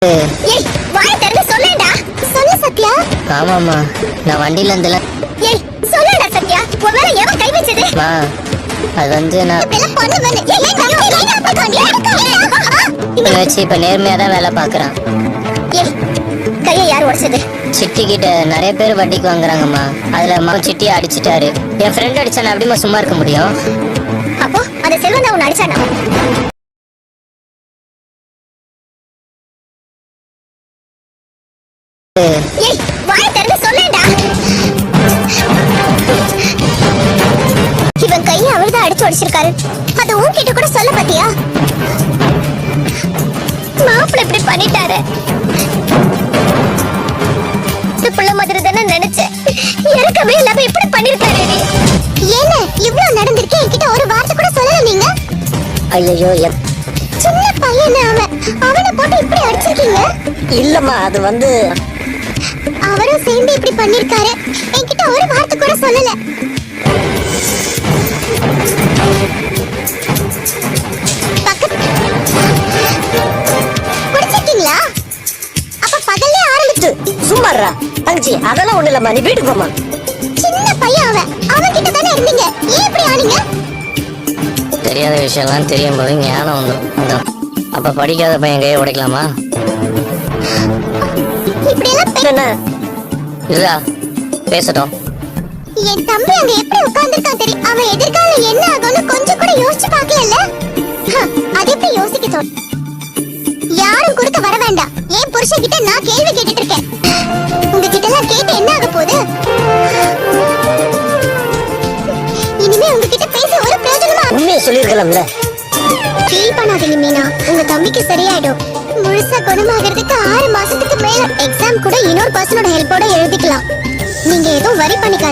ஏய் வாய் திறந்து சொல்லேடா. சொல்லு சத்யா. ஆமாம்மா, நான் வண்டியில இருந்தல. ஏய் சொல்லுடா சத்யா, உன் மேல எவன் கை வச்சது? மா, அது வந்து நான் இப்பெல்லாம் பொண்ணு வந்து ஏய் இவனை வச்சு இப்ப நேர்மையா தான் வேலை பாக்குறான். ஏய் கையை யார் உடைச்சது? சிட்டி கிட்ட நிறைய பேர் வட்டிக்கு வாங்குறாங்கம்மா. அதுல மாவு சிட்டியை அடிச்சிட்டாரு. என் ஃப்ரெண்ட் அடிச்சா நான் எப்படிமா சும்மா இருக்க முடியும்? அப்போ அந்த செல்வன் தான் உன்னை அடிச்சானா? ஏய் வாய் திறந்து சொல்லேடா. இவன் கையை அவர்தான் அடிச்சு உடைச்சிருக்காரு. அது உன்கிட்ட கூட சொல்ல பாத்தியா? மாப்பிள்ளை இப்படி பண்ணிட்டாரு. புள்ள மாதிரி தானே நினைச்சேன். இறக்கவே இல்லாம இப்படி பண்ணிருக்காரு. ஏன இவ்வளவு நடந்திருக்கு, என்கிட்ட ஒரு வார்த்தை கூட சொல்லல நீங்க? ஐயோ, சின்ன பையன் அவனை போட்டு இப்படி அடிச்சிருக்கீங்க. இல்லம்மா, அது வந்து அவரும் சேர்ந்து இப்படி பண்ணிருக்காரு. என்கிட்ட ஒரு வார்த்தை கூட சொல்லல. குடிச்சிட்டீங்களா? அப்ப பகல்லே ஆரம்பிச்சு. சும்மாறா தங்கச்சி, அதெல்லாம் ஒண்ணு இல்லம்மா, நீ வீட்டுக்கு போமா. சின்ன பையன் அவன் கிட்ட தானே இருந்தீங்க, ஏன் இப்படி ஆனீங்க? தெரியாத விஷயம்லாம் தெரியும் போது ஞானம் வந்துடும். அப்ப படிக்காத பையன் கையை உடைக்கலாமா? இப்படி எல்லாம் என்ன இல்ல பேசட்டும். என் தம்பி அங்க எப்படி உட்கார்ந்திருக்கான் தெரியும். அவன் எதிர்காலம் என்ன ஆகும்னு கொஞ்சம் கூட யோசிச்சு பார்க்கல. அது எப்படி யோசிக்க தோணும்? யாரும் குறுக்க வர வேண்டாம். என் புருஷன் கிட்ட நான் கேள்வி கேட்டுட்டு இருக்கேன். உங்ககிட்ட எல்லாம் கேட்டு என்ன ஆக போகுது? இனிமே உங்ககிட்ட பேச ஒரு பிரயோஜனமா? உண்மையை சொல்லிருக்கலாம்ல. ஃபீல் பண்ணாதீங்க மீனா, உங்க தம்பிக்கு சரியாயிடும். முழுசா குணமாகிறதுக்கு 6 மாசத்துக்கு மேல. எக்ஸாம் கூட இன்னொரு பர்சனோட ஹெல்ப்போட எழுதிக்கலாம். நீங்க எதுவும் வரி பண்ணிக்காதீங்க.